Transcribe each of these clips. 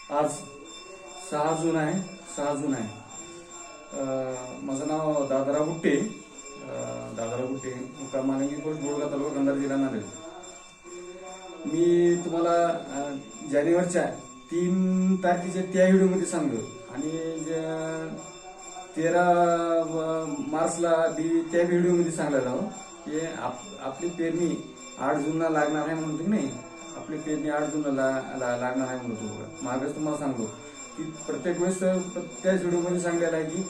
आज 6 जून आहे. 6 जून आहे. माझं नाव दादाराव गुट्टे. दादाराव गुट्टे, मुक्काम मालंगी पोस्ट, बोडगा तालुका, कंधार जिल्हा नांदेड. मी तुम्हाला जानेवारीच्या 3 तारखेच्या त्या व्हिडिओमध्ये सांगतो आणि 13 मार्चला त्या व्हिडिओमध्ये सांगलेलं आहो की आपली पेरणी 8 जूनला लागणार आहे म्हणतो की नाही. आपली पेरणी 8 जूनला लागणार आहे म्हणतो. मागच तुम्हाला सांगतो की प्रत्येक वेळेस त्याच व्हिडिओमध्ये सांगलेलं आहे की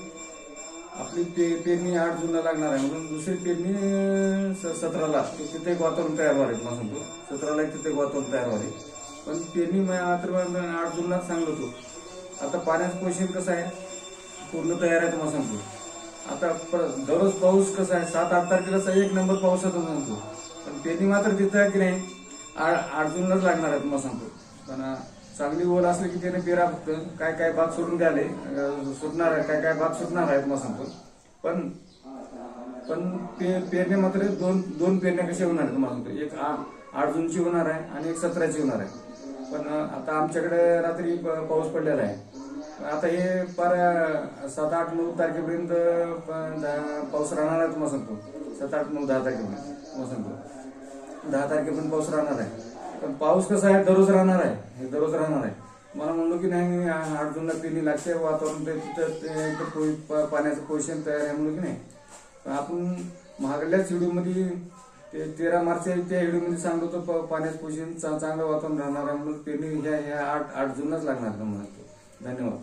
आपली पेरणी 8 जूनला लागणार आहे म्हणून दुसरी पेरणी 17ला तिथे एक वातावरण तयार व्हावे. मला सांगतो 17ला तिथे एक वातावरण तयार व्हावे, पण पेरणी मात्र 8 जूनला सांगलो होतो. आता पाण्याचं पोषण कसं आहे, पूर्ण तयार आहे तुम्हाला सांगतो. आता दररोज पाऊस कसा आहे, 7-8 तारखेला 1 नंबर पाऊस आहे तुम्हाला सांगतो, पण पेरणी मात्र तिथं आहे की नाही 8 जूनलाच लागणार आहे तुम्हाला सांगतो. पण चांगली ओल असली की त्याने पेरा, फक्त काय काय भाग सोडून द्याले सुटणार आहे, काय काय भाग सुटणार आहे तुम्हाला सांगतो. पण पेरणे मात्र दोन पेरण्या कशा होणार आहे तुम्हाला सांगतो. एक 8 जूनची होणार आहे आणि एक 17ची होणार आहे. पण आता आमच्याकडे रात्री पाऊस पडलेला आहे. आता हे पार 7-8-9 तारखेपर्यंत पाऊस राहणार आहे तुम्हाला सांगतो. 7-8-9-10 तारखेपर्यंत तुम्हाला सांगतो. 10 तारखेपर्यंत पाऊस राहणार आहे. पण पाऊस कसा आहे, दररोज राहणार आहे. हे दररोज राहणार आहे. मला म्हणलो की नाही 8 जूनला पेरणी लागते, वातावरण तिथं पाण्याचं पोषण तयार आहे म्हणलो की नाही. आपण महागल्याच व्हिडिओमध्ये 13 मार्च त्या व्हिडिओमध्ये सांगतो तर पाण्याचं पोषण चांगलं वातावरण राहणार आहे म्हणून पेरणी ह्या 8 जूनलाच लागणार. धन्यवाद.